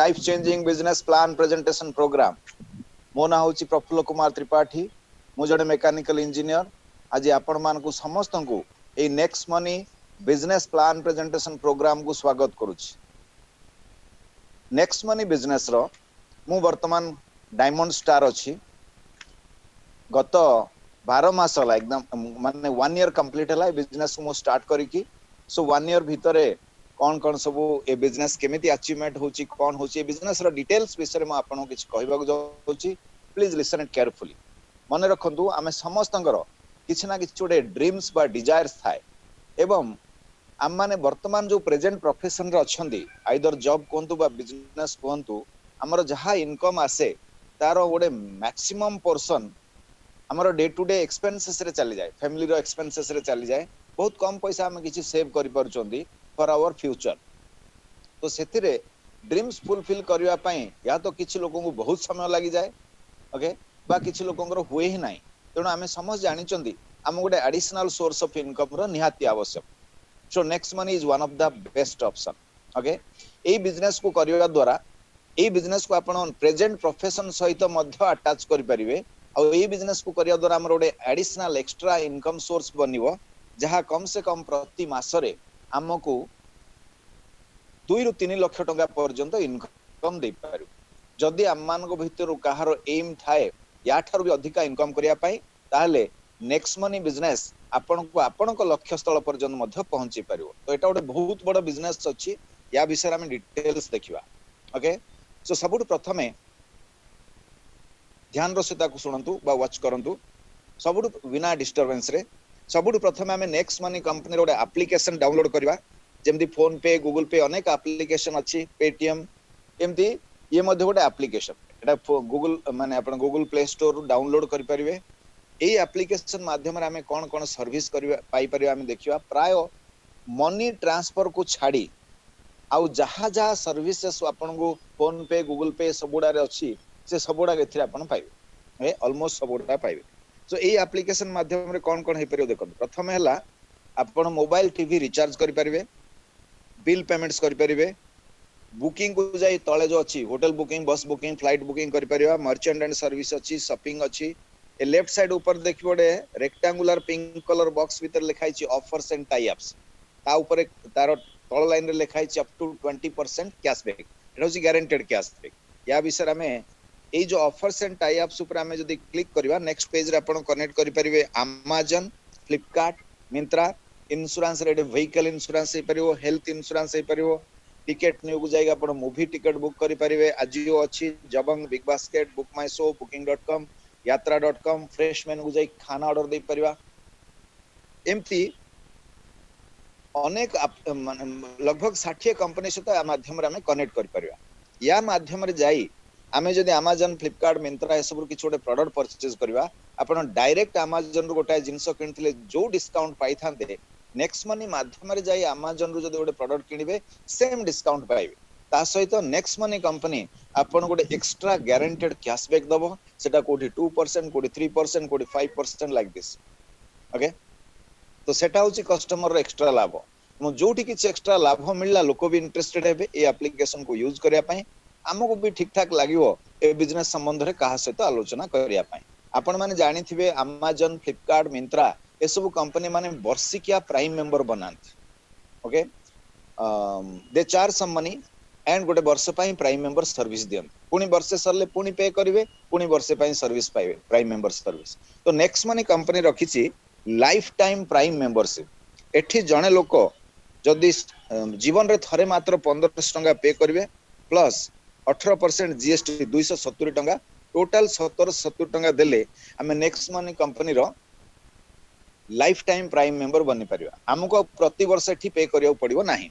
Life changing business plan presentation programme. मो ना हूँ प्रफुल्ल कुमार त्रिपाठी, मु जड़े मेकानिकल इंजीनियर। आज आपण मानकु समस्त को ए Next Money business plan presentation programme को स्वागत करुछि। नेक्स्ट मनी बिजनेस रो मु वर्तमान डायमंड स्टार अछि। गत 12 मास होला एकदम माने 1 ईयर कंप्लीट होला बिजनेस को मु स्टार्ट करिकी। सो 1 ईयर भितरे कौन सब ए बिजनेस केमिति अचीवमेंट होची, कौन होची बिजनेस रो डिटेल्स विषय में आपन किछ कहबाक जाउची। Please listen it carefully. मन रखंतु आमे समस्तंकर किछ ना किछ जोडे ड्रीम्स बा डिजायर्स थाए एवं आम माने वर्तमान जो प्रेजेंट प्रोफेशन रे अछंदी, आइदर जॉब कोंतु बा बिजनेस कोंतु, हमर जहा इनकम आसे तारो गोटे मैक्सिमम पोर्शन हमर डे टू डे एक्सपेंसेस रे चली जाए, फैमिली रो एक्सपेंसेस रे चली जाए। बहुत कम पैसा हम किछि सेव करि परचोंदी फॉर आवर फ्यूचर। तो सेतिरे ड्रीम्स फुलफिल करबा पई या तो किछि लोगों को बहुत समय लागि जाए, ओके, बा किछि लोगों को हुए ही नाही। तेणु आमे समझ जानि चंदी हम गोटे एडिशनल सोर्स ऑफ इनकम रो निहाती आवश्यक। So next money is one of the best option. Okay, A business को करबा द्वारा ए बिजनेस को आपण प्रेजेंट प्रोफेशन सहित मध्य अटैच करि परिबे। आ ए बिजनेस को करबा द्वारा हमर गोटे एडिशनल एक्स्ट्रा इनकम सोर्स बनिवो, जहा कम से कम प्रति मासरे हमको 2 ରୁ 3 लाख टंका पर्यंत इनकम दे पारु। जदि हम मान को भितर कहार एम थाए या ठार भी अधिक इनकम करिया पाई, ताहले नेक्स्ट मनी बिजनेस आपन को लक्ष्य स्थल पर्यंत मध्य पहुंची पारिबो। तो एटा गोटे बहुत बड़ बिजनेस अछि, या विषय हम डिटेल्स देखिबा। ओके, सो सबुठ प्रथमे ध्यान रो सहित सुनंतु बा वॉच करंतु सबुठ बिना डिस्टरबेंस रे। सबुठ प्रथमे हमें नेक्स्ट मनी कंपनी रो एप्लीकेशन डाउनलोड करबा। जेमती फोन पे, गूगल पे अनेक एप्लीकेशन अच्छी, पेटीएम एमती ये मध्य गोटे एप्लीकेशन। एटा गूगल माने आपण गूगल प्ले स्टोर डाउनलोड करि परिबे। एई एप्लीकेशन माध्यम रे हमें कोन सर्विस करबा पाई परिबा हम देखिबा। प्राय मनी ट्रांसफर को छाड़ी आउ जहा सर्विसेस आपण को फोन पे, गूगल पे सबुडा रे अछि, से सबुडा एथिरे आपण पाइबे, ऑलमोस्ट सबुडा पाइबे। सो एई एप्लीकेशन माध्यम रे कोन हे परिबो देखो। प्रथम हैला आपण मोबाइल टीवी रिचार्ज करि परिबे, बिल पेमेंट्स करि परिबे, बुकिंग को जाई तळे जो अछि होटल बुकिंग, बस बुकिंग, फ्लाइट बुकिंग करि परिबा, मर्चेंट एंड सर्विस अछि, शॉपिंग अछि। ए लेफ्ट साइड ऊपर देखिबोडे रेक्टेंगुलर पिंक कलर बॉक्स भीतर लिखाई छि ऑफर्स एंड टाई अप्स। ता ऊपर तार तळ लाइन रे लिखाई छि अप टू 20% कैशबैक। एटा होछि गारंटेड कैशबैक। या विषय में ए जो ऑफर्स एंड टाई अप्स ऊपर हमें जदी क्लिक करबा, नेक्स्ट पेज रे आपण कनेक्ट करि परिबे Amazon, फ्लिपकार्ट, मिंत्रा। इंश्योरेंस रे व्हीकल इंश्योरेंस हे परिबो, हेल्थ इंश्योरेंस हे परिबो, टिकट न्यू को जाएगा आपण मूवी टिकट बुक करि परिबे। आजियो अछि, Jabong, Big Basket, book my show, booking.com, yatra.com, फ्रेशमैन को जाई खाना ऑर्डर दे परिबा। एमती अनेक लगभग 60 कंपनी सहित आ माध्यम रे हमें कनेक्ट करि परिबा। या माध्यम रे जाई आमे जदी Amazon, फ्लिपकार्ट, मिंत्रा ए सब किछ गोटे प्रोडक्ट परचेज करबा, आपण डायरेक्ट Amazon रो गोटे जिंस किनथिले जो डिस्काउंट पाई थांते, नेक्स्ट मनी माध्यम रे जाई Amazon रो जदी गोटे प्रोडक्ट किनिबे सेम डिस्काउंट पाइबे। ता सहित नेक्स्ट मनी कंपनी आपण गोटे एक्स्ट्रा गारंटेड कैशबैक दबो। सेटा कोठी 2%, कोठी 3%, कोठी 5% लाइक दिस। ओके, तो सेटा होची कस्टमर रो एक्स्ट्रा लाभ। मो जोठी किछ एक्स्ट्रा लाभ मिलला, लोक भी इंटरेस्टेड हेबे ए एप्लीकेशन को यूज करिया पई। हमको भी ठीक ठाक लागिवो ए बिजनेस संबंध रे कहा सहित आलोचना करिया पई। आपण माने जानि थिबे Amazon, फ्लिपकार्ट, मिंत्रा ए सब कंपनी माने वर्षिकिया प्राइम मेंबर बनांत। Okay, they charge some money and गोटे वर्ष पई प्राइम मेंबर सर्विस दियन। पुनी वर्ष सरले पुनी पे करिवे, पुनी वर्ष पई सर्विस पाइबे, प्राइम मेंबर सर्विस। तो नेक्स्ट मनी कंपनी रखिछि लाइफ टाइम प्राइम मेंबरशिप। एठी जणे लोक जदि जीवन रे थरे मात्र 1500 टंका पे करिवे प्लस 18% जीएसटी 270 टंका, टोटल 1770 टंका देले हमें नेक्स्ट मनी कंपनी रो लाइफ टाइम प्राइम मेंबर बनि परिबा। हमको प्रति वर्ष एठी पे करियो पड़िबो नाही।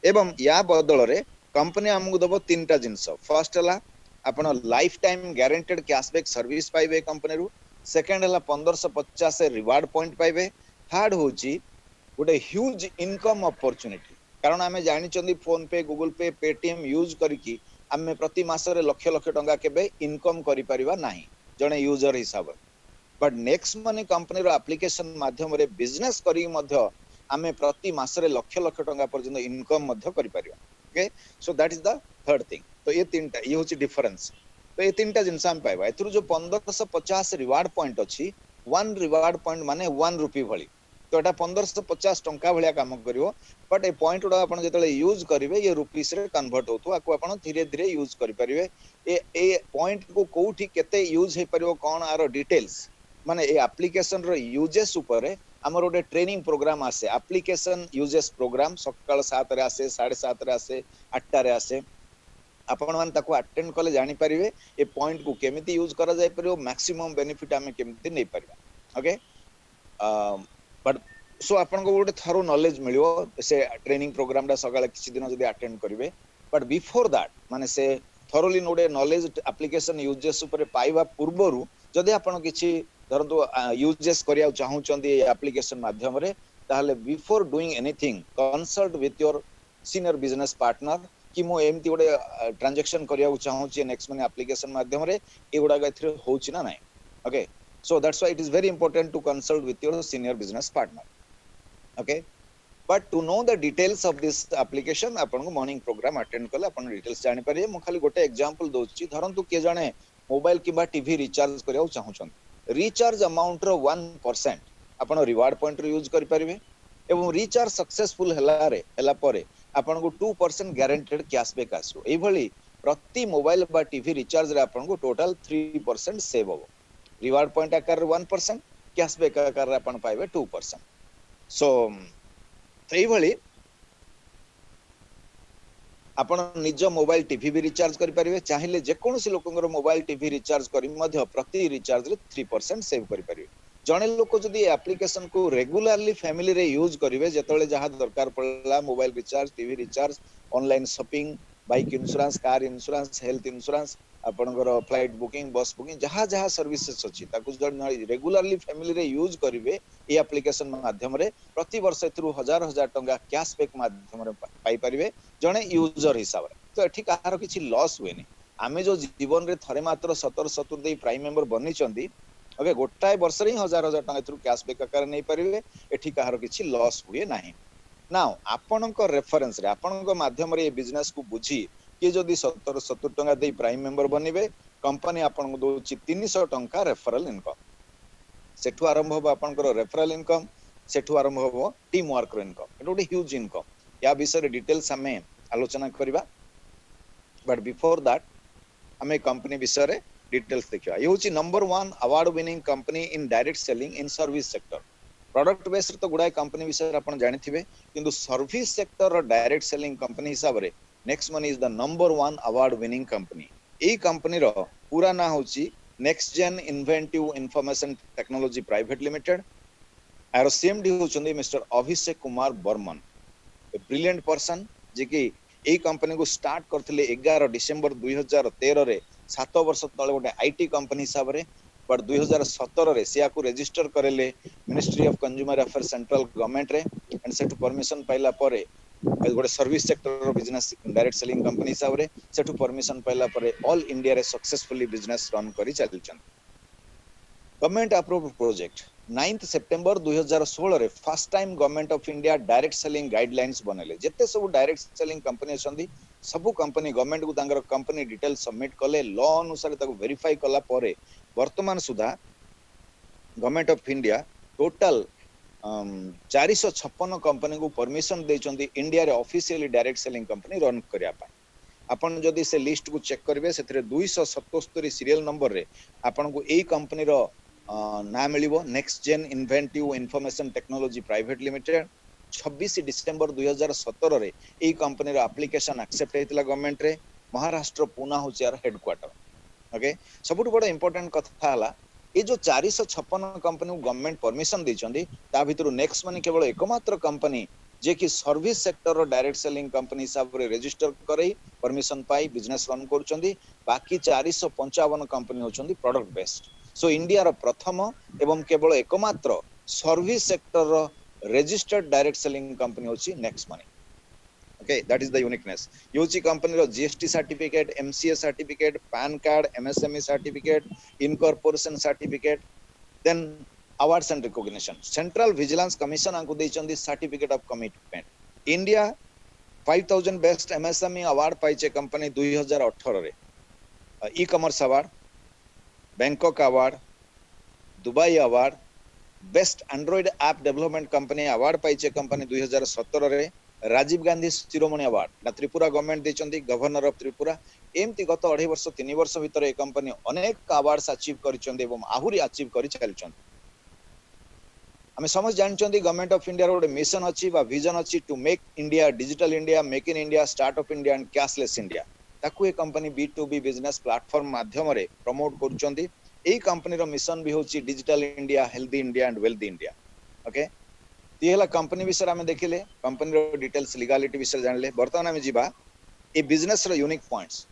एवं या बदल रे कंपनी हमको दबो तीनटा जिंस। फर्स्ट हला आपण lifetime guaranteed cashback service पाइबे कंपनी रु। सेकंड हला 1550 रिवार्ड पॉइंट पाइबे। थर्ड होची गोटे ह्यूज इनकम अपॉर्चुनिटी। कारण आमे जानि चंदी फोन पे, गूगल पे, पेटीएम यूज करिकी आमे प्रति मासरे लक्ष लक्ष टंका केबे इनकम करि परिबा नाही जणे यूजर हिसाब। बट नेक्स्ट मनी कंपनी रो एप्लीकेशन माध्यम रे बिजनेस करी मध्य आमे प्रति मासरे लक्ष लक्ष टंका पर्यंत इनकम मध्य करि परिबा। Okay so that is the third thing तो ये तीनटा ये होची डिफरेंस तो ये तीनटा जिनस हम पाइबा एथुरु जो 1550 रिवार्ड पॉइंट अछि वन रिवार्ड पॉइंट माने 1 रुपी भली तो एटा 1550 टंका भलिया काम करिवो बट ए पॉइंट उडा आपण जेतले यूज करिवे ये रुपीस रे कन्वर्ट होतो आको आपण धीरे धीरे यूज करि परिवे ए पॉइंट को कोठी केते यूज हे परिवो कोन आरो डिटेल्स माने ए एप्लीकेशन रो यूजेस ऊपर हमर ओडे ट्रेनिंग प्रोग्राम आसे एप्लीकेशन यूजेस प्रोग्राम सकाळ 7 रे आसे 7:30 रे आसे 8 रे आसे आपण मान ताको अटेंड कले जानि परिवे ए पॉइंट को केमिति यूज करा जाय परियो मैक्सिमम बेनिफिट हमें केमिति नै परिबा ओके बट सो आपण को गोटे थरो नॉलेज मिलियो से ट्रेनिंग प्रोग्राम दा सकाळ किछि दिन जदी अटेंड करिवे बट बिफोर दैट माने से थरोली नोडे नॉलेज एप्लीकेशन यूजेस ऊपर पाइबा पूर्वरु जदी आपण किछि धरतो यूजेस करिया चाहू चंदी एप्लीकेशन माध्यम रे ताहले before doing anything consult with your senior business partner कि मो एमती गोटे ट्रांजैक्शन करिया चाहू छी नेक्स्ट मनी एप्लीकेशन माध्यम रे एगुडा गथरे होउची ना नै okay so that's why it is very important to consult with your senior business partner okay but to know the details of this application आपण को मॉर्निंग प्रोग्राम अटेंड करले आपण डिटेल्स जानि परिए मु खाली गोटे एग्जांपल दोछि धरंतु के जणे मोबाइल किबा टीवी रिचार्ज करिया चाहू छन रिचार्ज अमाउंट रो 1% आपण रिवार्ड पॉइंट रो यूज करि परिबे एवं रिचार्ज सक्सेसफुल हला परे आपण को 2% गारंटेड कैशबैक आसो एई भली प्रति मोबाइल बा टीवी रिचार्ज रे आपण को टोटल 3% सेव हो रिवार्ड पॉइंट आकार 1% कैशबैक आकार आपण पाइबे 2% सो एई भली आपण निज मोबाइल टीवी भी रिचार्ज करि परिबे चाहिले जे कोनोसी लोकंगर मोबाइल टीवी रिचार्ज करि मध्य प्रति रिचार्ज रे 3% सेव करि परिबे जणे लोक जदी एप्लीकेशन को रेगुलरली फैमिली रे यूज करिवे जेतले जहा दरकार पड़ला mobile recharge TV recharge online shopping bike insurance car insurance health insurance आपनकर फ्लाइट बुकिंग बस बुकिंग जहा जहा सर्विसेस अछि ताकु जण रेगुलरली फैमिली रे यूज करिवे ए एप्लीकेशन माध्यम रे प्रति वर्ष एथरु हजार हजार टंका कैशबैक माध्यम रे पाई परिवे जणे यूजर हिसाब रे तो एठी काहार किछि लॉस हुएनी आमे जो जीवन रे थरे मात्र 17 देई प्राइम मेंबर बनि चंदी ओके गोटाय वर्ष रे हजार हजार टंका एथरु कैशबैक आकार नै परिवे एठी काहार किछि लॉस हुए नाही नाउ आपनकर रेफरेंस रे आपनकर माध्यम रे बिजनेस को बुझी कि जदि 70 टंका दे प्राइम मेंबर बनिबे कंपनी आपन को दोची 300 टंका रेफरल इनकम सेठु आरंभ हो आपनकर रेफरल इनकम सेठु आरंभ हो टीम वर्क रो इनकम एटा गोटे ह्यूज इनकम या विषय डिटेल्स हमें आलोचना करबा बट बिफोर दैट हमें कंपनी विषय रे डिटेल्स देखिया ये होची number 1 award winning company in direct selling in service sector product based तो गुडाय कंपनी विषय आपण जानिथिबे किंतु सर्विस सेक्टर रो डायरेक्ट सेलिंग कंपनी हिसाब रे next one is the number 1 award winning company ए कंपनी रो पूरा ना होची Next Gen Inventive Information Technology Private Limited आरो सीएमडी होचंदी mister Abhishek Kumar Barman a brilliant person जे कि ए कंपनी को स्टार्ट करथिले 11 डिसेंबर 2013 रे 7 वर्ष तळे गोटे आईटी कंपनी हिसाब रे बट 2017 रे सिया को रजिस्टर करेले ministry of consumer affair central government रे एंड सेटु परमिशन पाइला परे गोटे सर्विस सेक्टर रो बिजनेस डायरेक्ट सेलिंग कंपनी हिसाब रे सेटु परमिशन पाइला परे ऑल इंडिया रे सक्सेसफुली बिजनेस रन करी चलछन government approved project 9th September 2016 रे first time government of India direct selling guidelines बनेले जेते सब डायरेक्ट सेलिंग कंपनी छंदी सब कंपनी गवर्नमेंट को तांगर कंपनी डिटेल सबमिट कले लॉ अनुसार ताको वेरीफाई कला परे वर्तमान सुधा government of India total 456 company को परमिशन देचंदी इंडिया रे officially direct selling company run करिया पा आपण जदी से लिस्ट को चेक करबे सेथरे 277 सीरियल नंबर रे आपण को एई कंपनी रो ना मिलिबो Next Gen Inventive Information Technology Private Limited 26 December 2017 रे एई कंपनी रो एप्लीकेशन एक्सेप्ट हेतला गवर्नमेंट रे महाराष्ट्र पुना होची यार हेडक्वार्टर ओके सबुठ बड़ इंपोर्टेंट कथा हला ए जो 456 कंपनी को गवर्नमेंट परमिशन देचंदी ता भितरु नेक्स्ट मनी केवल एकमात्र कंपनी जे कि सर्विस सेक्टर रो डायरेक्ट सेलिंग कंपनी हिसाब रे रजिस्टर करई परमिशन पाई बिजनेस रन करचंदी बाकी 455 कंपनी होचंदी प्रोडक्ट बेस्ड सो इंडिया रो प्रथम एवं केवल एकमात्र सर्विस सेक्टर रो रजिस्टर्ड डायरेक्ट सेलिंग कंपनी होची Next Money okay that is the uniqueness yochi company ro gst certificate mca certificate pan card msme certificate incorporation certificate then awards and recognition central vigilance commission anku deichandi certificate of commitment india 5000 best MSME award पाइचे company 2018 रे e commerce award Bangkok award Dubai award best Android app development company award पाइचे company 2017 रे Rajiv Gandhi Shiromani award Tripura government देचंदी governor of Tripura एमती गत 2.5 वर्ष 3 वर्ष भीतर ए कंपनी अनेक अवार्ड्स अचीव करिचंदी एवं आहुरी अचीव करि चलचंदी आमे समझ जानचंदी गवर्नमेंट ऑफ इंडिया रो मिशन अछि बा विजन अछि to make India digital India make in India startup India and cashless India ताकू ए कंपनी B2B बिजनेस प्लेटफॉर्म माध्यम रे प्रमोट करूचंदी एई कंपनी रो मिशन भी होची digital India healthy India and wealthy India okay ती हला कंपनी विषय आमे देखिले कंपनी रो डिटेल्स लीगलिटी विषय जानले वर्तमान आमे जीवा ए बिजनेस रो यूनिक पॉइंट्स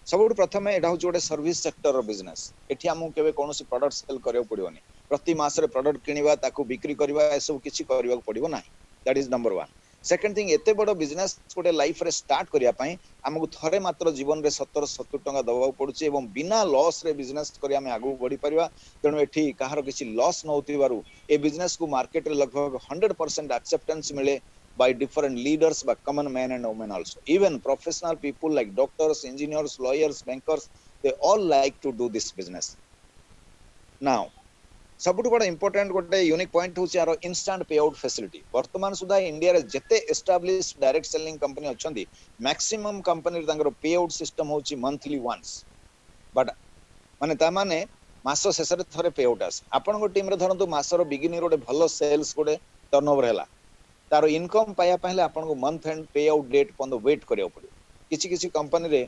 सबुठ प्रथम एटा होची गोटे सर्विस सेक्टर रो बिजनेस एठी हमु केबे कोनोसी प्रोडक्ट सेल करियो पड़ियोनी प्रति मास रे प्रोडक्ट किनिबा ताकू बिक्री करबा ए सब किछि करबा पड़िबो नाही that is number 1 second thing एते बडो बिजनेस गोटे लाइफ रे स्टार्ट करिया पई हमकु थरे मात्र जीवन रे 70-70 टका दबाव पड़ुची एवं बिना लॉस रे बिजनेस करिया में आगु बढ़ी परिबा तेनु एठी काहरो किछि लॉस न होतिबारु ए बिजनेस को मार्केट रे लगभग 100% एक्सेप्टेंस मिले by different leaders by common men and women also even professional people like doctors engineers lawyers bankers they all like to do this business now सबुठ बड़ा इंपोर्टेंट गोटे यूनिक पॉइंट होची आरो instant pay out facility वर्तमान सुधा India रे जते establish direct selling company अछंदी maximum company तांगर pay out system होची मंथली वंस बट माने ता माने मासो शेषरे थरे पे आउट आस आपन गो टीम रे धरंतु मासरो बिगिनिंग रोटे भलो सेल्स गोटे टर्नओवर हैला तारो इनकम पाया पहले आपन को मंथ एंड पे आउट डेट पन वेट करियो पड़ो किछि किछि कंपनी रे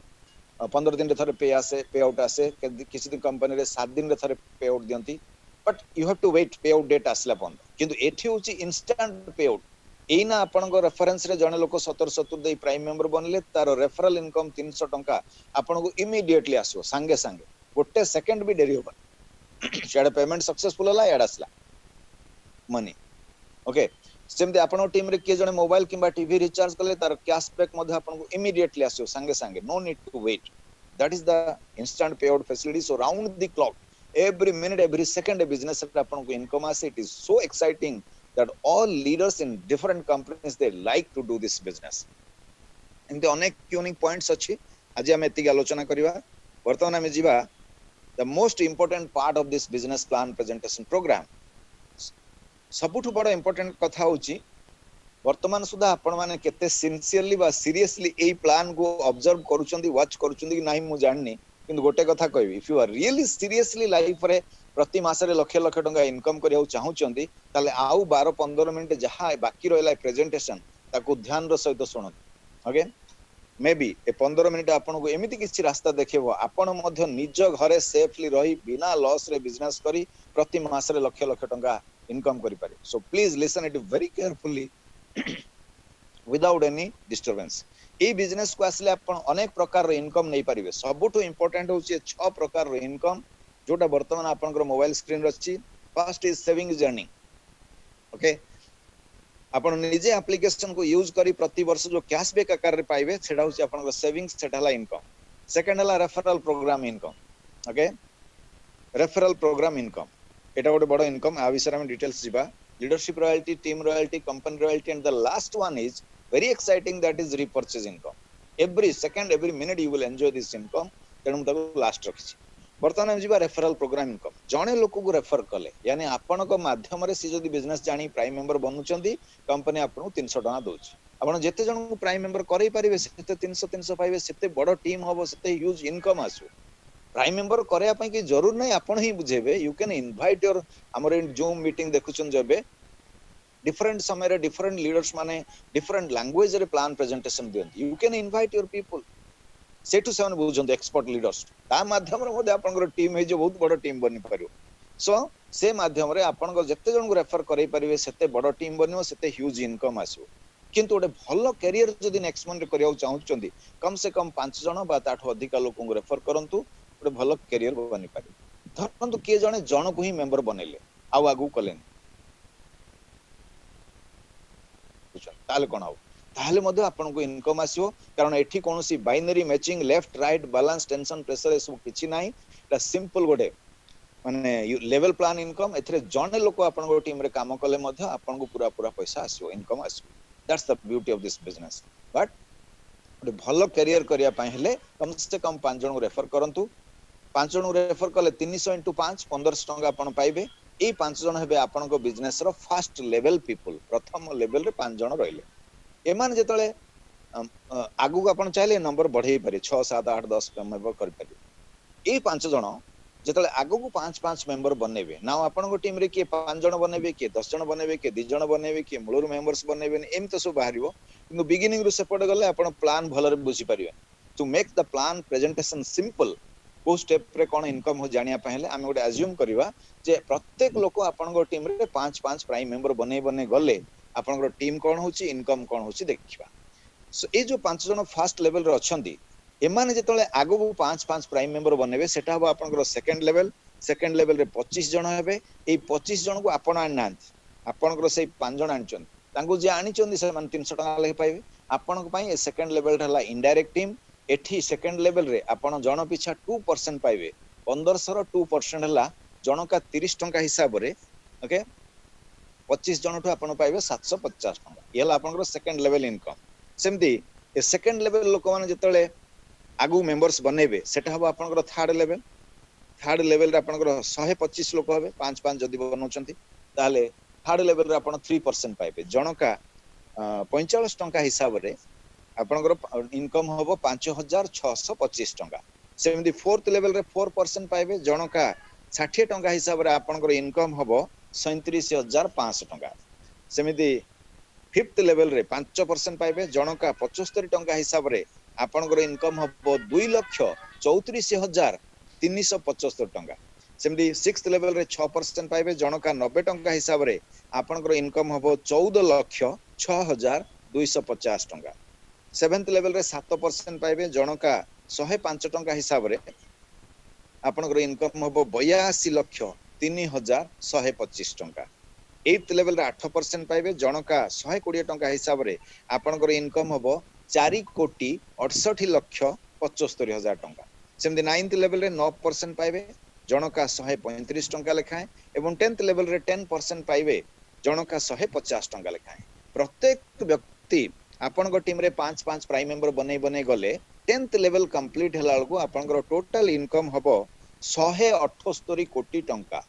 15 दिन रे थरे पे आसे पे आउट आसे किछि दिन कंपनी रे 7 दिन रे थरे पे आउट दियंती but you have to wait pay out date आसला पन किंतु एठी होची इंस्टेंट पे आउट एना आपन को रेफरेंस रे जने लोक 70-70 दे प्राइम मेंबर बनले तारो रेफरल इनकम 300 टंका आपन को इमीडिएटली आसो संगे संगे गोटे सेकंड भी देरी होबा शेड पेमेंट सक्सेसफुल होला याड आसला मनी ओके सेमते आपन टीम रे के जने मोबाइल किबा टीवी रिचार्ज करले तार कैशबैक मध्ये आपन को इमीडिएटली आसो संगे संगे no need to wait that is the instant pay out facility so round the clock every minute every second a business आपन को इनकम आसे it is so exciting that all leaders in different companies they like to do this business एमते अनेक unique points अछि आज हम एति आलोचना करबा वर्तमान हम जीवा the most important part of this business plan presentation program सबुठ बड़ इंपोर्टेंट कथा होची वर्तमान सुधा आपण माने केते सिंसियरली बा सीरियसली ए प्लान को ऑब्जर्व करूचंदी वॉच करूचंदी कि नाही मु जाननी किंतु गोटे कथा कहबी if you are really seriously life रे प्रति मास रे लाख लाख टंका इनकम करियो चाहूचंदी ताले आउ 12-15 मिनिट जहां बाकी रहला प्रेजेंटेशन ताको ध्यान रो सहित सुनो okay may be A 15 minute आपन को एमिति किछि रास्ता देखेबो आपन मध्य निज घरे सेफली रही बिना लॉस रे बिजनेस करी प्रति मास रे लाख लाख टंका इनकम करि पारे so please listen it very carefully without any disturbance A business को आसले आपण अनेक प्रकार रो इनकम नै परिबे सबुठो इंपोर्टेंट होची 6 प्रकार रो इनकम जोटा वर्तमान आपनकर मोबाइल स्क्रीन रछि first is saving journey okay आपण निजे एप्लीकेशन को यूज करी प्रति वर्ष जो कैशबैक आकार रे पाइबे सेडा होची आपनकर सेविंग्स सेटा हला इनकम सेकंड हला referral programme income okay referral programme income एटा गोटे बड़ इनकम आ विषय हम डिटेल्स जिबा leadership royalty team royalty company royalty and the last one is very exciting that is repurchase income every second every minute you will enjoy this income तेणु ताको last रखिछि वर्तमान हम जिबा रेफरल प्रोग्राम इनकम जणे लोक को refer कले यानी आपन को माध्यम रे सी जदी बिजनेस जानी प्राइम मेंबर बनुचंदी कंपनी आपन 300 टका दोछि आपन जेते जण को प्राइम मेंबर करै परिबे सेते 300 पाइबे सेते बड़ टीम होबो सेते ह्यूज इनकम आसु प्राइम मेंबर करया पई कि जरूर नै आपन ही बुझेबे यू कैन इनवाइट योर हमर इन जूम मीटिंग देखुचन जबे different समय रे different leaders माने different language रे plan presentation दियंती you can invite your people सेठु सेवन बुझंत एक्सपर्ट लीडर्स ता माध्यम रे मोदे आपन टीम हे जो बहुत बड़ टीम बनि पारियो सो से माध्यम रे आपन को जत्ते जण को रेफर करै परिबे सेते बड़ टीम बनियो सेते ह्यूज इनकम आसो किंतु ओडे भलो कैरियर जदी नेक्स्ट मंथ रे करियो चाहउचंदी कम से कम 5 जण बा ताठो अधिक लोक को रेफर करंतु ओडे भलो कैरियर बनि पारि धरंतु के जणे जण को ही मेंबर बनेले आ आगु कलेन ताले कोन हो ताले मध्ये आपन को इनकम आसीओ कारण एठी कोनोसी binary matching left right balance tension pressure एसु किछि नाही एटा सिंपल गोटे माने लेवल प्लान इनकम एथरे जणे लोक आपन को टीम रे काम कले मध्ये आपन को पूरा पूरा पैसा आसीओ इनकम आसीओ that's the beauty of this business. But गोटे भल कैरियर करिया पई हेले कम से कम 5 जन को रेफर करंतु। 5 जन रेफर कले 300 × 5 1500 टंका आपण पाइबे। ए 5 जन हेबे आपनको business row first level people, प्रथम लेवल रे 5 जन रहिले। एमान जेतले आगु आपण चाहिले नंबर बढ़ाई पारे 6 7 8 10 मेंबर कर पारे। ए 5 जन जेतले आगु को 5 मेंबर बनेबे ना आपनको टीम रे के 5 जन बनेबे के 10 जन बनेबे के 2 जन बनेबे के मूलर मेंबर्स बनेबे एम तो सब बाहरिबो। किंतु बिगिनिंग रो सेपट गले आपण प्लान भलरे बुझी परिबे। To make the plan presentation simple को स्टेप रे कोन इनकम हो जानिया पहले आमे गोटे अज्यूम करबा जे प्रत्येक लोक आपनको टीम रे 5 प्राइम मेंबर बने बने गले आपनको टीम कोन होची इनकम कोन होची देखिबा। सो ए जो 5 जन फर्स्ट लेवल रे अछंती एमाने जेतले आगो 5 प्राइम मेंबर बनेबे सेटा हो आपनको सेकंड लेवल रे 25 जन हेबे। ए 25 जन को आपण आननांत आपनको से 5 जन आनचन तांको जे आनिचंदी से मान 300 टका ले पाइबे। आपनको पई ए सेकंड लेवल हला इनडायरेक्ट टीम। एठी सेकंड लेवल रे आपण जन पिछा 2% पाइबे। 1500 रो 2% हला जन का 30 टका हिसाब रे ओके 25 जन ठो आपण पाइबे 750 टका। ये हला आपनको सेकंड लेवल इनकम। सेमती ए सेकंड लेवल लोक माने जेतले आगु मेंबर्स बनेबे सेटा हो आपनको थर्ड लेवल रे आपनको 125 लोक होबे 5 जदी बनौचंती ताले थर्ड लेवल रे आपण 3% पाइबे। जन का 45 टका हिसाब रे आपनकर इनकम होबो 5625 टका। सेमती फोर्थ लेवल रे 4% पाइबे। जन का 60 टका हिसाब रे आपनकर इनकम होबो 37500 टका। सेमती फिफ्थ लेवल रे 5% पाइबे। जन का 75 टका हिसाब रे आपनकर इनकम होबो 2,34,375 टका। सेमती सिक्स्थ लेवल रे 6% पाइबे। जन का 90 टका हिसाब रे आपनकर इनकम होबो 14,06,250 टका। सेवेंथ लेवल रे 7% पाइबे। जन का 105 टका हिसाब रे आपनकर इनकम होबो 82,03,125 टका। एट्थ लेवल रे 8% पाइबे। जन का 120 टका हिसाब रे आपनकर इनकम होबो 4,68,75,000 टका। सेमती नाइन्थ लेवल रे 9% पाइबे। जन का 135 टका लेखाए। एवं 10th लेवल रे 10% पाइबे। जन का 150 टका लेखाए। प्रत्येक व्यक्ति आपनको टीम रे 5 प्राइम मेंबर बने गले 10th लेवल कंप्लीट हला को आपनको टोटल इनकम हबो 178 कोटी टंका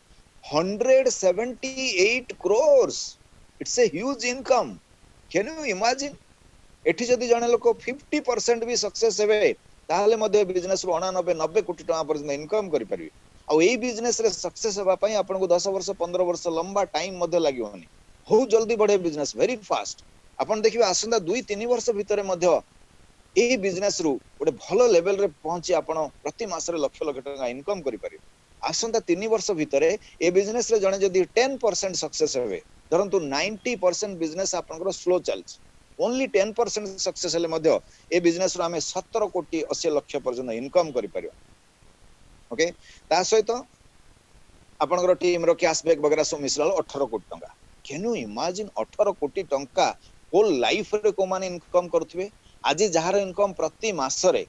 178 crores। It's a huge income. Can you imagine? एठी जदी जने लोक 50% भी सक्सेस हेबे ताहले मध्ये बिजनेस रो 89 90 कोटी टका पर्यंत इनकम करि परिबे। आ एई बिजनेस रे सक्सेस हेबा पई आपनको 10 वर्ष 15 वर्ष लंबा टाइम मध्ये लागिवनी। हो जल्दी बढ़े बिजनेस वेरी फास्ट। आपण देखिबे आसंदा 2-3 वर्ष भितरे मध्ये ए बिजनेस रु गोटे भलो लेवल रे पहुंची आपण प्रति मास रे लक्ष लक्ष टका इनकम करि परिबे। आसंदा 3 वर्ष भितरे ए बिजनेस रे जने जदी 10% सक्सेस हेबे धरंतु 90% बिजनेस आपनकर स्लो चलछ। ओनली 10% सक्सेस हेले मध्ये ए बिजनेस रो हमें 17 कोटी 80 लाख पर्यंत इनकम करि परिबा। ओके ता सहित आपनकर टीम रो कैशबैक वगैरह सब मिसला 18 कोटी टंका। कैन यू इमेजिन 18 कोटी टंका होल लाइफ रे को माने इनकम करथबे? आज जहार इनकम प्रति मास रे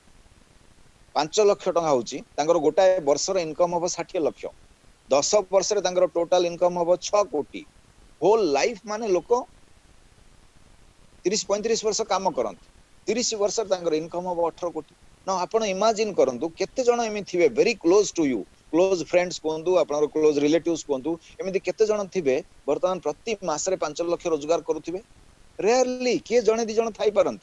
5 लाख टंका होची तांगर गोटाए वर्ष रे इनकम होबो 60 लाख। 10 वर्ष रे तांगर टोटल इनकम होबो 6 कोटी। होल लाइफ माने लोक 30-35 वर्ष काम करन 30 वर्ष तांगर इनकम होबो 18 कोटी। ना आपण इमेजिन करंतु केते जण एमि थिबे very close to you, close friends कोंतु आपनर क्लोज रिलेटिव्स कोंतु एमिति केते जण थिबे वर्तमान प्रति मास रे 5 लाख रोजगार करूथिबे? रेयरली के जणे दि जण थाई परंत।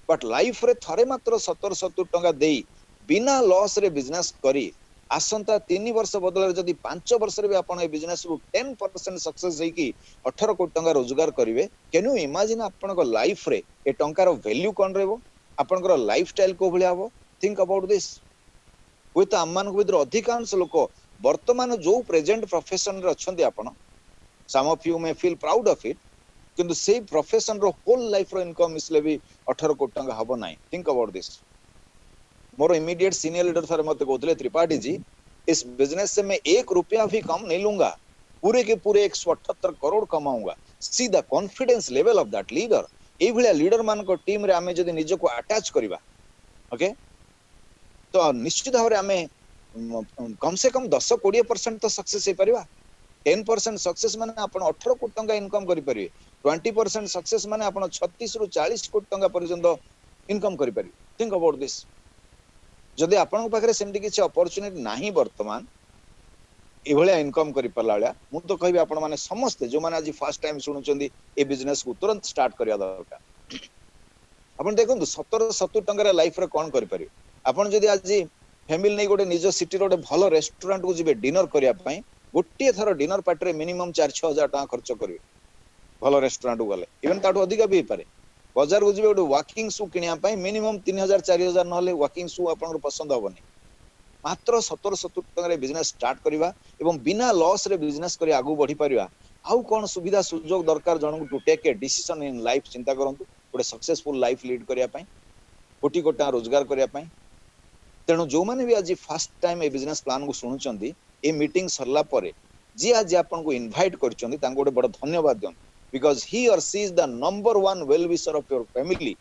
बट लाइफ रे थरे मात्र 70-70 टका देई बिना लॉस रे बिजनेस करी आसंता 3 वर्ष बदल जदी 5 वर्ष रे भी आपण ए बिजनेस रु 10% सक्सेस हेकी 18 कोटी टका रोजगार करिवे। कैन यू इमेजिन आपण को लाइफ रे ए टंका रो वैल्यू कोन रहबो? आपण को लाइफ स्टाइल को भलिया हो? Think about this. With Amman को विदर अधिकांश लोक वर्तमान जो प्रेजेंट प्रोफेशन रे अछंती आपण some of you may feel proud of it किंतु से प्रोफेशन रो होल लाइफ रो इनकम इसले भी 18 कोटी टका हबो नाही। Think about this. More immediate senior leader sir मत कहते त्रिपाठी जी इस बिजनेस से मैं 1 रुपया भी कम नहीं लूंगा, पूरे के पूरे 178 करोड़ कमाऊंगा। See the confidence level of that leader. ए भलिया लीडर मान को टीम रे आमे जदी निज को अटैच करिबा ओके तो निश्चित भाव आमे कम से कम 10-20% तो सक्सेस हे परिबा। 10% सक्सेस माने आपण 18 कोटी टका इनकम करि परिबे। 20% सक्सेस माने आपण 36 रु 40 कोटी टंका पर्यंत इनकम करि पारि थिंक अबाउट दिस जदि आपण पाखरे सेमति किछि अपॉर्चुनिटी नाही वर्तमान एभलिया इनकम करि परला मु तो कहबी आपण माने समस्त जो माने आज फर्स्ट टाइम सुनुचंदी ए बिजनेस को तुरंत स्टार्ट करिया दरकार आपण देखंतु 70 टंका लाइफ रे कोन करि पारि आपण जदि आज फैमिली नै गोटे निज सिटी रो भलो रेस्टोरेंट को जिबे डिनर करिया पई गोटे थरो डिनर पार्टी रे मिनिमम 4-6 हजार टका खर्च करिवे भलो रेस्टोरेंट को गले इवन ताठो अधिक भी पारे बाजार को जिबे गोटे वॉकिंग शू किनिया पई मिनिमम 3000-4000 नहले वॉकिंग शू आपन पसंद होबनी मात्र 70 टका बिजनेस स्टार्ट करिवा एवं बिना लॉस रे बिजनेस करी आगु बढ़ी परिवा आउ कोन सुविधा सुजोग दरकार जनकु to take a decision in life चिंता करंतु गोटे सक्सेसफुल लाइफ लीड करिया पई कोटी कोटा रोजगार करिया पई तेणु जो माने भी आज फर्स्ट टाइम ए बिजनेस प्लान को सुनुचंदी ए मीटिंग सरला परे जी आज आपन को इनवाइट करचंदी तांको गोटे बड़ धन्यवाद दियन because he or she is the number 1 well wisher of your family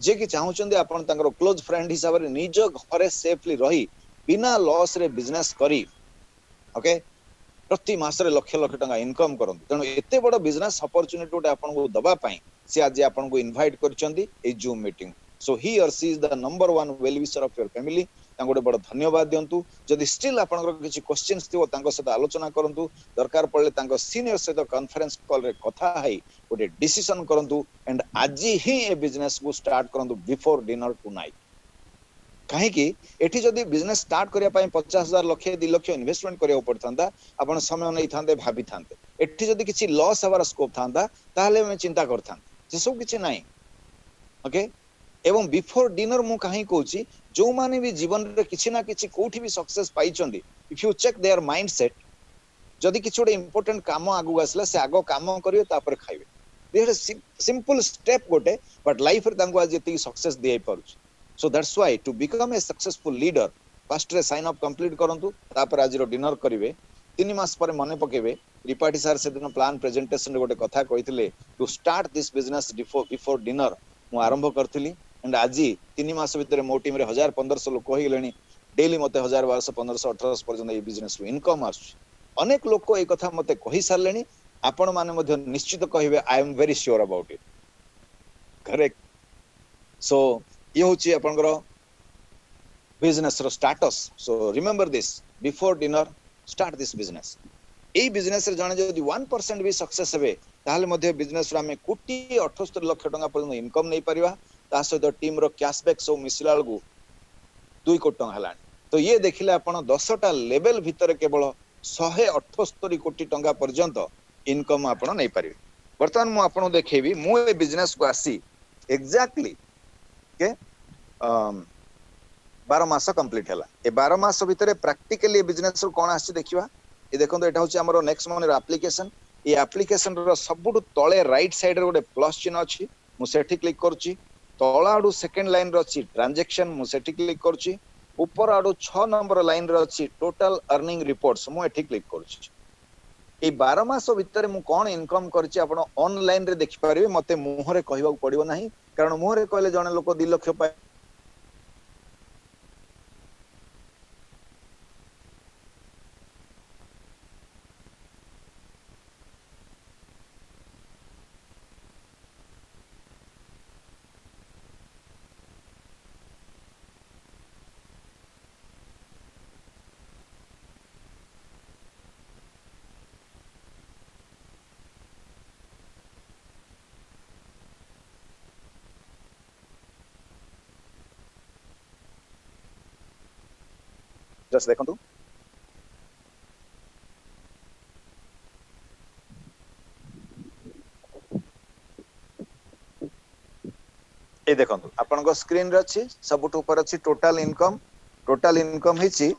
जे कि चाहउचंदी आपन तांकर क्लोज फ्रेंड हिसाब रे निज घरे सेफली रही बिना लॉस रे बिजनेस करी ओके प्रति मास रे लाख लाख टका इनकम करंतु तेणु एते बड़ बिजनेस अपॉर्चुनिटी गोटे आपन को दबा पई से आज आपन को इनवाइट करचंदी ए Zoom meeting so he or she is the number 1 well wisher of your family तांको गोटे बड़ धन्यवाद दियंतु जदि स्टिल आपनकर किछि क्वेश्चंस थिवो तांको सहित आलोचना करंतु दरकार पड़ले तांको सीनियर सहित कॉन्फ्रेंस कॉल रे कथा हई गोटे डिसीजन करंतु एंड आज ही ए बिजनेस को स्टार्ट करंतु बिफोर डिनर टुनाइट काहे कि एठी जदि बिजनेस स्टार्ट करिया पई 50000 लाख 2 लाख इन्वेस्टमेंट करिया पड़थांदा आपण समय नै थांदे भाबी थांदे एठी जदि किछि लॉस हवार स्कोप थांदा ताहले मैं चिंता करथां जे सब किछि नाही ओके एवं बिफोर डिनर मु काहे कहूची जो माने भी जीवन रे किछि ना किछि कोठी भी सक्सेस पाइचंदी if you check their mindset जदि किछि गोटे इंपोर्टेंट काम आगु आसला से आगो काम करियो तापर खाइबे दे सिंपल स्टेप गोटे बट लाइफ रे तांको आज एति सक्सेस दिए पारुछ so that's why to become a successful leader first रे साइन अप कंप्लीट करंतु तापर आज रो डिनर करिवे 3 मास पर मने पकेबे रिपार्टी सर से दिन प्लान प्रेजेंटेशन रे गोटे कथा कहितले to start this business before dinner मु आरंभ करथिली एंड आज 3 मास भितर मो टीम रे 1000-1500 लोक हो गेलेनी डेली मते 1000-1200-1500-1800 पर्यंत ए बिजनेस रो इनकम आसु अनेक लोक ए कथा मते कहि सारलेनी आपण माने मध्ये निश्चित कहिबे I am very sure about it correct so ये होची आपनकर बिजनेस रो status so remember this before dinner start this business ए बिजनेस रे जने जदी 1% भी सक्सेस हेबे ताहले मध्ये बिजनेस रो हमें कोटी 78 लाख टका पर्यंत इनकम नै परिबा ता सहित टीम रो कैशबैक सब मिसला को 2 कोटी टका हलान तो ये देखिले आपण 10टा लेवल भीतर केवल 178 कोटी टका पर्यंत इनकम आपण नै परिबे वर्तमान मु आपण देखेबी मु ए बिजनेस को आसी एग्जैक्टली के 12 मास कंप्लीट हला ए 12 मास भीतर प्रैक्टिकली बिजनेस कोन आसी देखिबा ए देखंतो एटा होची हमरो नेक्स्ट मनी रो एप्लीकेशन ए एप्लीकेशन रो सबुटु तळे राइट साइड रे गोटे प्लस चिन्ह अछि मु सेठी क्लिक करची तळा आडू सेकंड लाइन रो अछि ट्रांजैक्शन मु सेठी क्लिक करची ऊपर आडू 6 नंबर लाइन रो अछि टोटल अर्निंग रिपोर्ट्स मु एठी क्लिक करची ए 12 मास भीतर मु कोन इनकम करची आपण ऑनलाइन रे देखि परिबे मते मुहरे कहबा पड़िबो नाही कारण मुहरे कहले जने लोक 2 लाख पाए जस्ट देखंतु ए देखंतु आपन को स्क्रीन रे अछि सबुट ऊपर अछि टोटल इनकम हिची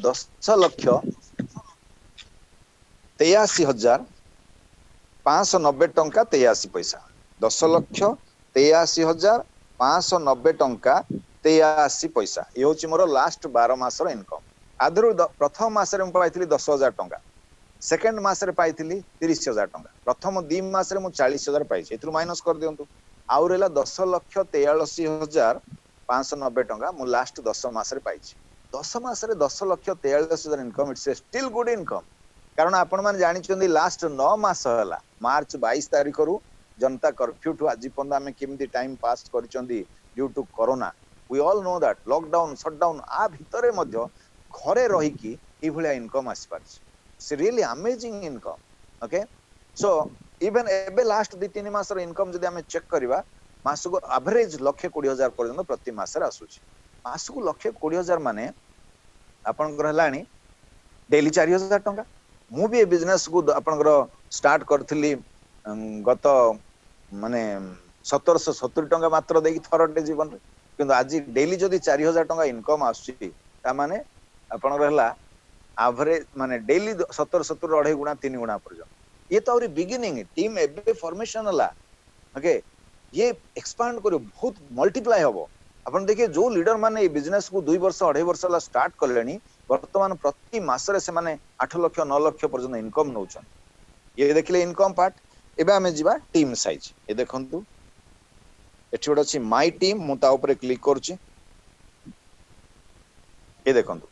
10,83,590 टंका 83 पैसा 10,83,590 टंका 83 पैसा ये होची मोर लास्ट 12 मास रो इनकम आदरु प्रथम मास रे म पाइथिली 10,000 टंका सेकंड मास रे पाइथिली 30,000 टंका प्रथम 2 मास रे मु 40,000 पाइछि एथु माइनस कर दियंतु आउ रेला 10,43,590 टंका मु लास्ट 10 मास रे पाइछि 10 मास रे 10,43,000 income it's a still good income कारण आपण माने जानिछन्ती लास्ट 9 मास होला मार्च 22 तारिख रु जनता कर्फ्यू ठु आज पर्यंत आमे केमती टाइम पास करचन्ती due to corona we all know that lockdown shutdown आ भितरे मध्य घरे रही कि ई भलिया इनकम आसी पारछ it's really amazing income okay so even एबे लास्ट 2-3 मास रो इनकम जदि आमे चेक करबा मास को एवरेज 1,20,000 पर्यंत प्रति मास रे आसुछ मास को 1,20,000 माने आपनकर हलाणी डेली 4,000 टंका मु भी बिजनेस को आपनकर स्टार्ट करथिली गत माने 1770 टंका मात्र देकी थरटे जीवन रे किंतु आज डेली जदि 4,000 टंका इनकम आसुची ता माने आपनकर हला एवरेज माने डेली 70 अढ़ाई गुणा 3 गुणा पर्यंत ये तो और बिगिनिंग टीम एबे फॉर्मेशन हला ओके ये एक्सपांड करो बहुत मल्टीप्लाई हबो अपन देखिए जो लीडर माने बिजनेस को 2 वर्ष 2.5 वर्ष ला स्टार्ट करलेनी वर्तमान प्रति मासरे से माने 8 लाख 9 लाख पर्यंत इनकम नउछन ये देखले इनकम पार्ट एबे हमें जीवा टीम साइज ये देखंतु एठी गोटे अछि माय टीम मु ता ऊपर क्लिक करछि ये देखंतु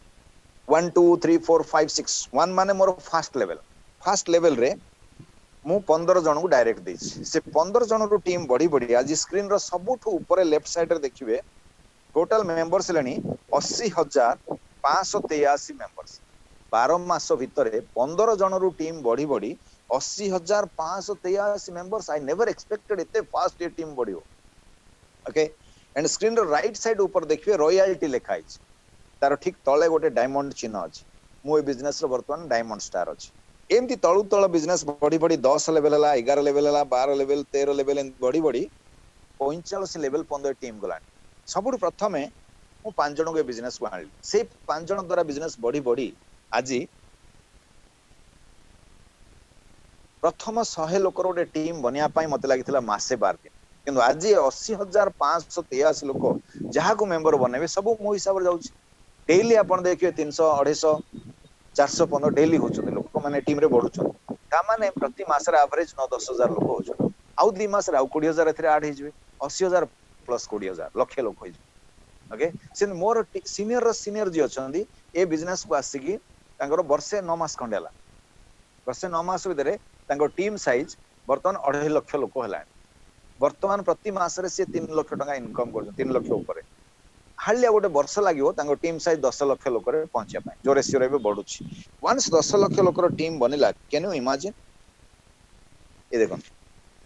1 2 3 4 5 6 1 माने मोर फर्स्ट लेवल रे मु 15 जन को डायरेक्ट देछि से 15 जन रो टीम बढ़ी बढ़ी आज स्क्रीन रो सबठु ऊपर लेफ्ट साइड रे देखिबे टोटल मेंबर्स लेनी 80,583 मेंबर्स 12 मास भितरे 15 जन रो टीम बढ़ी बढ़ी 80,583 मेंबर्स आई नेवर एक्सपेक्टेड एते फास्ट ये टीम बढ़ियो ओके एंड स्क्रीन रो राइट साइड ऊपर देखिबे रॉयल्टी लिखा है तार ठीक तळे गोटे डायमंड चिन्ह अछि मु ए बिजनेस रो वर्तमान डायमंड स्टार अछि एमती तळु तळ बिजनेस बढ़ी बढ़ी 10 लेवल हला 11 लेवल हला 12 लेवल 13 लेवल बढ़ी बढ़ी 45 लेवल 15 टीम गला सबुठ प्रथमे मु 5 जन को बिजनेस को आनली से 5 जन द्वारा बिजनेस बढ़ी बढ़ी आज प्रथम 100 लोकर गोटे टीम बनिया पाई मते लागितला मासे 12 दिन किंतु आज 80,583 लोक जहा को मेंबर बनेबे सब मो हिसाब रे जाउची डेली आपण देखिए 300 250 415 डेली होचो लोक माने टीम रे बढ़ुचो ता माने प्रति मास रे एवरेज 9-10,000 लोक होचो आउ 2 मास रे आउ 20,000 एथरे ऐड हे जिवे 80,000 प्लस 20,000 लाख लोक होई ओके सिन मोर सीनियर जी अछंदी ए बिजनेस को आसी की तांगर वर्षे 9 मास खंडेला वर्षे 9 मास भितरे तांगर टीम साइज वर्तमान 2.5 लाख लोक हला वर्तमान प्रति मास रे से 3 लाख टका इनकम कर 3 लाख ऊपर हालिया गोटे वर्ष लागिवो तांको टीम साइज 10 लाख लोक रे पहुंचिया पाए जो रेशियो रे बढ़ुची वंस 10 लाख लोक रो टीम बनिला कैन यू इमेजिन ए देखो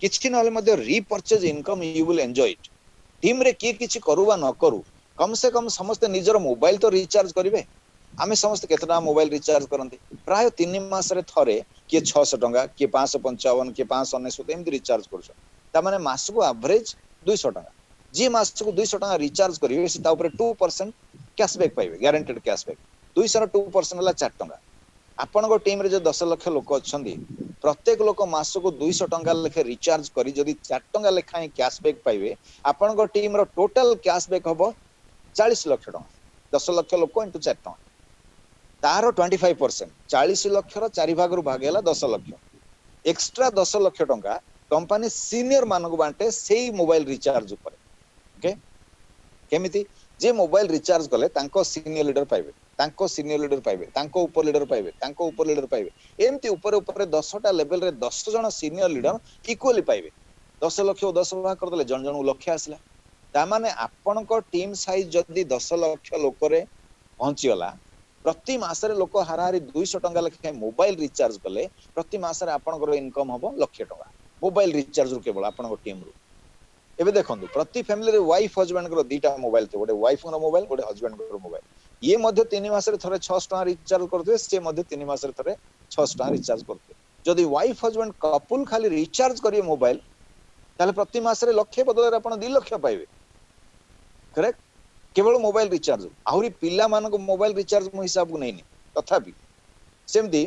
किछि नले मध्ये repurchase income you will enjoy it team रे की किछि करूवा न करू कम से कम समस्त निजर मोबाइल तो रिचार्ज करिवे आमे समस्त केतना मोबाइल रिचार्ज करंती प्राय 3 मास रे थरे के 600 टंका के 555 के 599 एमदी रिचार्ज करछ ता माने मास को एवरेज 200 टंका जी मास को 200 टंका रिचार्ज करिवे से ता ऊपर 2% कैशबैक पाइबे गारंटेड कैशबैक 200 रो 2% हला 4 टंका आपण को टीम रे जो 10 लाख लोक अछंदी प्रत्येक लोक मास को 200 टंका लेखे रिचार्ज करी जदी 4 टंका लेखाय कैशबैक पाइबे आपण को टीम रो टोटल कैशबैक हबो 40 लाख टंका 10 लाख लोक इनटू 4 टंका तारो 25% 40 लाख रो 4 भाग रु भाग हैला 10 लाख एक्स्ट्रा 10 लाख टंका कंपनी सीनियर मान को बांटे सेही मोबाइल रिचार्ज ऊपर ओके केमिति जे मोबाइल रिचार्ज कले तांको सीनियर लीडर पाइबे तांको सीनियर लीडर पाइबे तांको ऊपर लीडर पाइबे तांको ऊपर लीडर पाइबे एमती ऊपर ऊपर 10 टा लेवल रे 10 जण सीनियर लीडर इक्वली पाइबे 10 लाख 10 भाग कर देले जण जण लक्ष्य आसला ता माने आपन को टीम साइज जदी 10 लाख लोक रे पहुंची गला प्रति मास रे लोक हाराहारी 200 टंका लेखे मोबाइल रिचार्ज कले प्रति मास रे आपन को इनकम हबो लाख टंका मोबाइल रिचार्ज रु केवल आपन को टीम रु एबे देखंतु प्रति फैमिली रे वाइफ हस्बैंड को दीटा मोबाइल थे गोटे वाइफ को मोबाइल गोटे हस्बैंड को मोबाइल ये मध्य 3 मास रे थरे 600 टका रिचार्ज करथे से मध्य 3 मास रे थरे 600 टका रिचार्ज करथे जदी वाइफ हस्बैंड कपल खाली रिचार्ज करिए मोबाइल ताले प्रति मास रे लक्ष्य बदल रे आपन 2 लाख पाइबे करेक्ट केवल मोबाइल रिचार्ज आहुरी पिला मान को मोबाइल रिचार्ज मो हिसाब को नहीं तथापि सेमती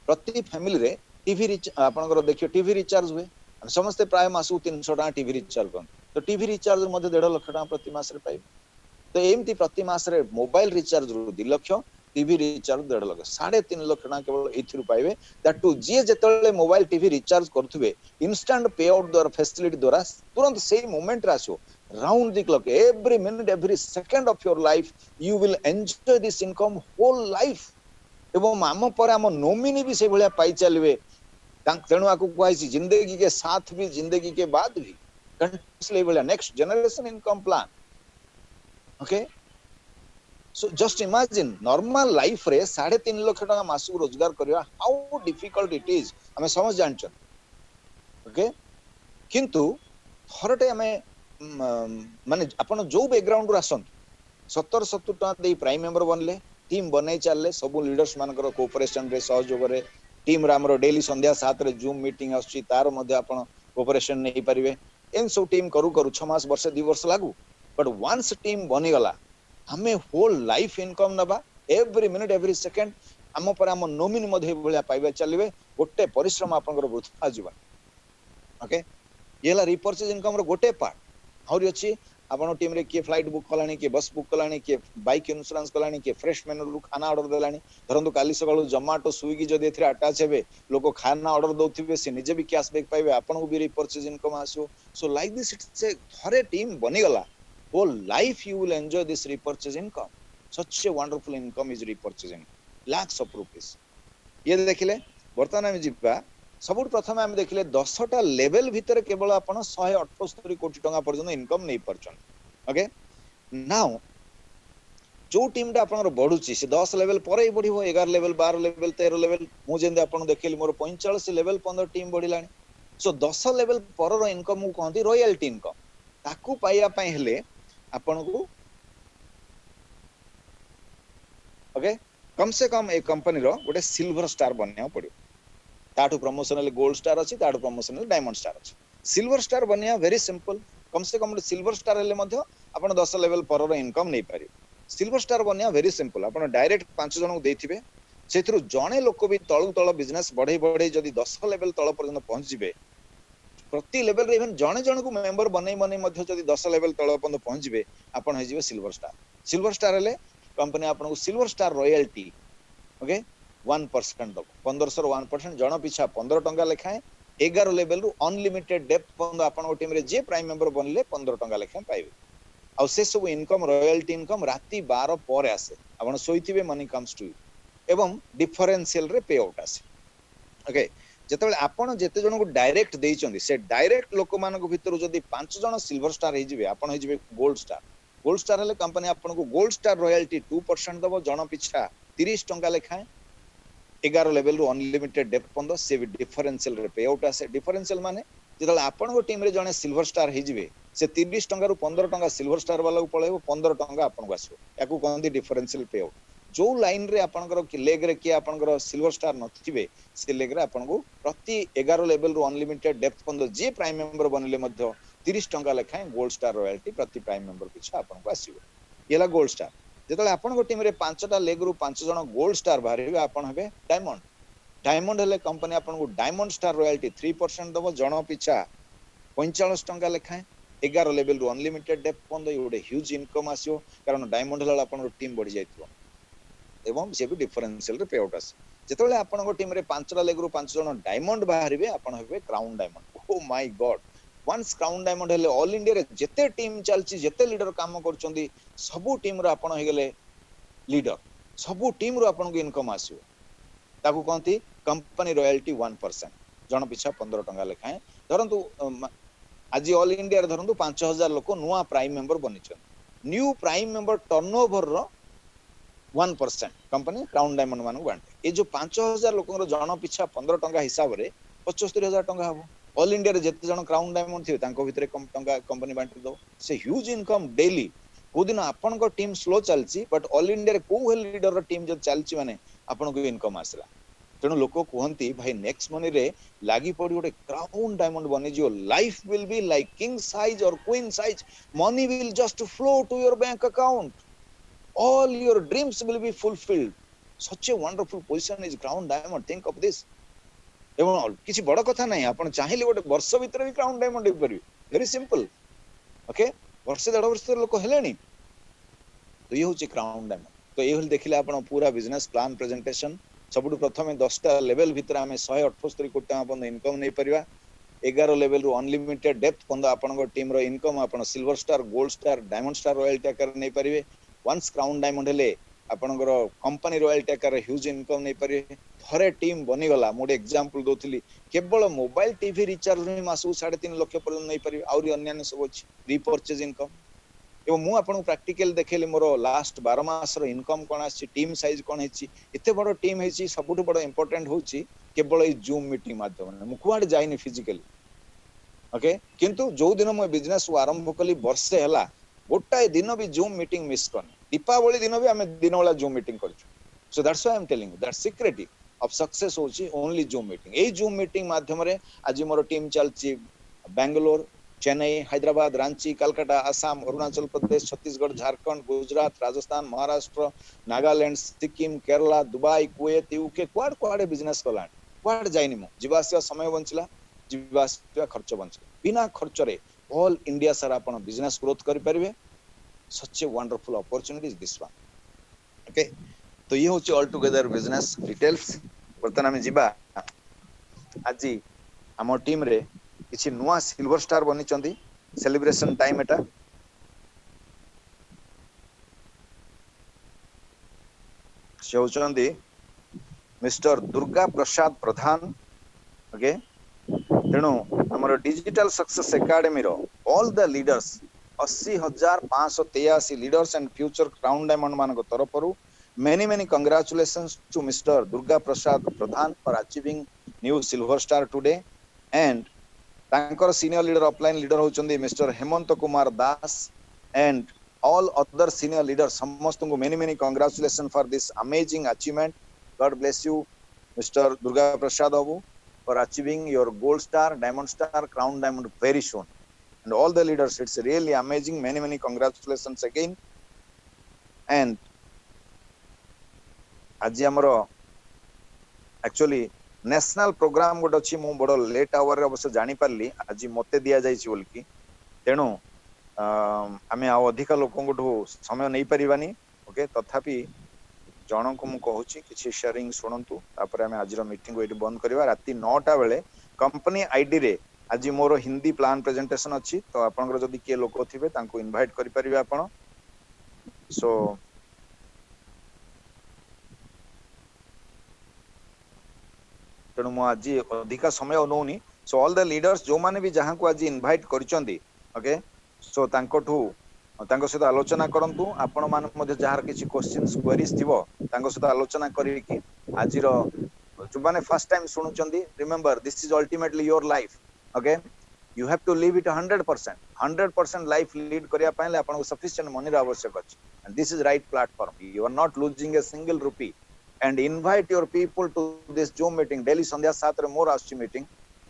प्रति फैमिली रे टीवी रिचार्ज आपनकर देखियो टीवी रिचार्ज हुए समस्त प्राय मासु 300 टका टीवी रिचार्ज करन तो टीवी रिचार्ज मध्ये 1.5 लाख टका प्रति मास रे पाइबे तो एमती प्रति मास रे मोबाइल रिचार्ज रु 2 लाख टीवी रिचार्ज 1.5 लाख 3.5 लाख टका केवल एथिरु पाइबे दैट टू जे जेतले मोबाइल टीवी रिचार्ज करथुबे इंस्टेंट पे आउट द्वारा फैसिलिटी द्वारा तुरंत सेही मोमेंट रे आसो round the clock every minute every second of your life you will enjoy this income whole life एवं आम पर आम नोमिनी भी से भलिया पाई चलिए तेणु आपको कहुई जिंदगी के साथ भी जिंदगी के बाद भी कंटिन्यूअसली भलिया next generation income plan okay so just imagine normal life रे 3.5 लाख टका मासु रोजगार करवा हाउ डिफिकल्ट इट इज हमें समझ जानछ ओके किंतु थरटे हमें माने आपण जो बैकग्राउंड रो आसन 70-70 टका दे प्राइम मेंबर बनले टीम बनै चलले सब लीडर्स मानकर कोऑपरेशन रे सहयोग रे टीम रे हमरो डेली संध्या 7 रे जूम मीटिंग आछि तार मध्ये आपण कोऑपरेशन नै परिबे एन सब टीम करू करू 6 मास वर्ष 2 वर्ष लागू बट वंस टीम बनी गला हमें होल लाइफ इनकम नबा एवरी मिनिट एवरी सेकंड हम पर हम नोमिनी मध्ये भलिया पाइबा चलिबे गोटे परिश्रम आपनकर वृथा जीवन ओके येला रिपर्चेज इनकम रो गोटे पार्ट आउरी अछि आपण टीम रे के फ्लाइट बुक कलानी के बस बुक कलानी के बाइक इंश्योरेंस कलानी के फ्रेश मेनू रु खाना ऑर्डर देलानी धरंतु काली सकाळू जोमाटो स्विगी जदि एथरे अटैच हेबे लोक खाना ऑर्डर दउथिबे से निजे भी कैशबैक पाइबे आपण को भी रिपर्चेज इनकम आसो so like this it's a थरे टीम बनी गला whole life you will enjoy this repurchase income such a wonderful income is repurchasing lakhs of rupees ये देखिले वर्तमान हम जिबा सबुठ प्रथम हम देखिले 10टा लेवल भीतर केवल आपण 178 कोटी टका पर्यंत इनकम नै परछन ओके नाउ जो टीम टा आपण बढ़ुची से 10 लेवल पर ही बढ़िबो 11 लेवल 12 लेवल 13 लेवल मु जेंदे आपण देखिली मोर 45 लेवल 15 टीम बढ़िलानी सो 10 लेवल पर रो इनकम मु कहंती रॉयल्टी इनकम ताकू पाइया पई हेले आपण को ओके कम से कम एक कंपनी रो गोटे सिल्वर स्टार बनया पड़ो ताठू प्रमोशनल गोल्ड स्टार अछि ताठू प्रमोशनल डायमंड स्टार अछि सिल्वर स्टार बनया वेरी सिंपल कम से कम सिल्वर स्टार हेले मध्ये आपण 10 लेवल पर रो इनकम नै पारि सिल्वर स्टार बनया वेरी सिंपल आपण डायरेक्ट 5 जन को देथिबे सेथरु जणे लोक भी तळु तळ बिजनेस बढ़ै बढ़ै जदी 10 लेवल तळ पर्यंत पहुंच जिवे प्रति लेवल रे इवन जणे जण को मेंबर बनै बनै मध्ये जदी 10 लेवल तळ पर्यंत पहुंच जिवे आपण हे जिवे सिल्वर स्टार हेले कंपनी आपण को सिल्वर स्टार रॉयल्टी ओके 1% दो 1500 1% जण पिछा 15 टंका लेखाए 11 लेवल रु अनलिमिटेड डेप्थ पर्यंत आपण को टीम रे जे प्राइम मेंबर बनले 15 टंका लेखाए पाइबे आ से सब इनकम रॉयल्टी इनकम राती 12 पर आसे आपण सोइथिबे मनी कम्स टू यू एवं डिफरेंशियल रे पे आउट आसे ओके जेतेबेले आपण जेते जण को डायरेक्ट देइचंदी से डायरेक्ट लोक मानको भितर जदी 5 जण सिल्वर स्टार हे जिवे आपण हे जिवे गोल्ड स्टार हेले कंपनी आपण को गोल्ड स्टार रॉयल्टी 2% दबो जण पिछा 30 टंका लेखाए 11 लेवल रु अनलिमिटेड डेप्थ पंदो से भी डिफरेंशियल रे पे आउट आसे डिफरेंशियल माने जेतले आपण को टीम रे जणे सिल्वर स्टार हे जिवे से 30 टंका रु 15 टंका सिल्वर स्टार वाला को पळेबो 15 टंका आपण को आसो याकू कहंदी डिफरेंशियल पे आउट जो लाइन रे आपनकर लेग रे कि आपनकर सिल्वर स्टार नथिबे से लेग रे आपन को प्रति 11 लेवल रु अनलिमिटेड डेप्थ पंदो जे प्राइम मेंबर बनले मध्ये 30 टंका लेखाए गोल्ड स्टार रॉयल्टी प्रति प्राइम मेंबर पिछा आपन को आसीबो येला गोल्ड स्टार जेतले आपन को टीम रे 5टा लेग रु 5 जण गोल्ड स्टार बाहरिबे आपन हेबे डायमंड हेले कंपनी आपन को डायमंड स्टार रॉयल्टी 3% दबो जण पिछा 45 टंका लेखाए 11 लेवल रु अनलिमिटेड डेप्थ पंदो योडे ह्यूज इनकम आसीयो कारण डायमंड हेला आपन टीम बढ़ी जाइतबो एवं से भी डिफरेंशियल रे पे आउट आसे जेतले आपन को टीम रे 5टा लेग रु 5 जण डायमंड बाहरिबे आपन हेबे crown diamond oh my God once crown diamond हेले ऑल इंडिया रे जेते टीम चलची जेते लीडर काम करचंदी सबु टीम रो आपन हे गेले लीडर सबु टीम रो आपन को इनकम आसीयो ताकू कोंती कंपनी रॉयल्टी 1% जण पिछा 15 टंका लेखाए धरंतु आज ऑल इंडिया रे धरंतु 5000 लोक नुवा प्राइम मेंबर बनिछन न्यू प्राइम मेंबर टर्नओवर रो 1% कंपनी क्राउन डायमंड मान बांटे ये जो 5000 लोक जन पिछा 15 टंका हिसाब रे 75000 टंका हबो ऑल इंडिया रे जेते जन क्राउन डायमंड थिबे तांको भितरे कम टंका कंपनी बांटी दो से ह्यूज इनकम डेली को दिन आपन को टीम स्लो चलची बट ऑल इंडिया रे को लीडर रो टीम जो चलची माने आपन को इनकम आसला तेणु लोक कहती भाई नेक्स्ट मनी रे लागी पड़ी गोटे क्राउन डायमंड बनी जो life will be like king size or queen size money will just flow to your bank account all your dreams will be fulfilled such a wonderful position is crown diamond think of this एवं किसी बड़ कथा नहीं आपण चाहिले गोटे वर्ष भीतर भी क्राउन डायमंड हो परिबे वेरी सिंपल ओके वर्ष 1.5 वर्ष लोक हेलेनी तो ये होची क्राउन डायमंड तो ये देखिले आपण पूरा बिजनेस प्लान प्रेजेंटेशन सबुठ प्रथमे 10टा लेवल भीतर हमें 178 कोटी टका अपन इनकम नहीं परिबा 11 लेवल रु अनलिमिटेड डेप्थ पंद आपण टीम रो इनकम आपण silver star gold star diamond star royalty आकार नहीं परिबे वंस क्राउन डायमंड हेले आपणकर कंपनी रॉयल्टी आकार ह्यूज इनकम नहीं पारे थरे टीम बनी गला मोटे एग्जांपल दोथिली केवल मोबाइल टीवी रिचार्ज में मासु 3.5 लाख पर्यंत नहीं पारे आउरी अन्य सब अछि रिपर्चेज इनकम एवं मु आपन प्रैक्टिकल देखेली मोर लास्ट 12 मास रो इनकम कोन आछि टीम साइज कोन हेछि एते बड़ टीम हेछि सबुठु बड़ इंपोर्टेंट होछि केवल ए जूम मीटिंग माध्यम मु कुआड जाइनी फिजिकली ओके किंतु जो दिन मु बिजनेस आरंभ कली वर्षे हला गोटाए दिन भी जूम मीटिंग मिस करनी दीपावली दिन भी आम दिन वाला जूम मीटिंग करछु so that's why I am telling you that secret of success होची ओनली जूम मीटिंग ए जूम मीटिंग माध्यम रे आज मोर टीम चलची Bangalore Chennai Hyderabad Ranchi Calcutta Assam Arunachal Pradesh Chhattisgarh Jharkhand Gujarat Rajasthan Maharashtra Nagaland Sikkim Kerala Dubai Kuwait UK क्वाड क्वाड बिजनेस कला क्वाड जाइनी मु जीवासिया समय बंचला जीवासिया खर्च बंचला बिना खर्च रे ऑल इंडिया सारा आपण बिजनेस ग्रोथ करि परिबे such a wonderful opportunity is this one okay तो ये होची ऑल टुगेदर बिजनेस डिटेल्स बर्तन हम जिबा आज हम टीम रे किछि नुआ सिल्वर स्टार बनी चंदी सेलिब्रेशन टाइम एटा से होचंदी मिस्टर दुर्गा प्रसाद प्रधान ओके तेणु हमर डिजिटल सक्सेस एकेडमी रो all the leaders 80,583 leaders and future crown diamond मान तरफ many many congratulations to mister Durga Prasad Pradhan for achieving new silver star today and तांकर सीनियर लीडर ऑफलाइन लीडर होचंदी mister Hemant Kumar Das and all other senior leaders समस्त को many many congratulation for this amazing achievement God bless you mister Durga Prasad Babu for achieving your gold star diamond star crown diamond very soon and all the leaders it's really amazing many congratulations again and आज हमरो actually national programme गोट अछि मु बड़ late our रे अवश्य जानि पारली आज मते दिया जाय छि बोल की तेणु आमे आ अधिक लोकंगठो समय नै परिबानी ओके तथापि जन को मु कहूची किछि शेयरिंग सुनंतु तापर हमें आज मीटिंग एठी बंद करबा राती 9टा बेले कंपनी आईडी रे आज मोर हिंदी प्लान प्रेजेंटेशन अछि तो आपनकर जदी के लोक थिबे तांको इनवाइट करि परिबे आपण सो तेणु मु आज अधिका समय अनौनी सो ऑल द लीडर्स जो माने भी जहां को आज इनवाइट करचंदी ओके सो तांकोठू तांको सहित आलोचना करंतु आपण मान मध्ये जहार किछि क्वेश्चंस क्वेरीज थिबो तांको सहित आलोचना करी कि आजिरो जो माने फर्स्ट टाइम सुनुचंदी remember this is ultimately your life okay you have to live it 100% life lead करिया पहिले आपण को सफिशिएंट मनी रा आवश्यक अछि and this is right platform you are not losing a single rupee and invite your people to this Zoom meeting daily संध्या 7 रे मोर आछि मीटिंग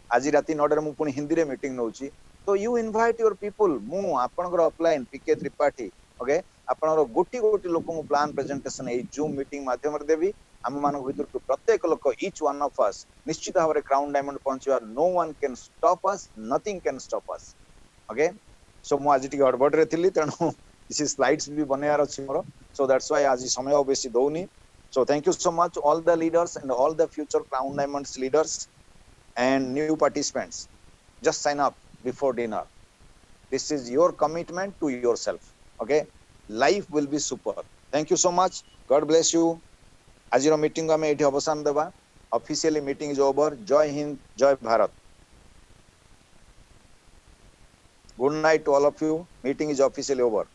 आज राती 9 रे मु पुनी हिंदी रे मीटिंग नउची तो यू इनवाइट योर पीपल मु आपनकर ऑफलाइन पीके त्रिपाठी ओके आपनकर गोटी गोटी लोक मु प्लान प्रेजेंटेशन ए जूम मीटिंग माध्यम रे देबी हम मान भीतर प्रत्येक लोक ईच वन ऑफ अस निश्चित भाव क्राउन डायमंड पहुंचवा no one can stop us nothing can stop us okay so मु आज टी गड़बड़ रे थिली तेणु किसी स्लाइड्स भी बनेयार अछि मोर सो दैट्स व्हाई आज समय बेसी दउनी so thank you so much all the leaders and all the future crown diamonds leaders and new participants just sign up before dinner this is your commitment to yourself okay life will be super thank you so much god bless you आजिरो meeting में एठी अवसान देबा officially meeting is over Jai Hind Jai Bharat good night to all of you meeting is officially over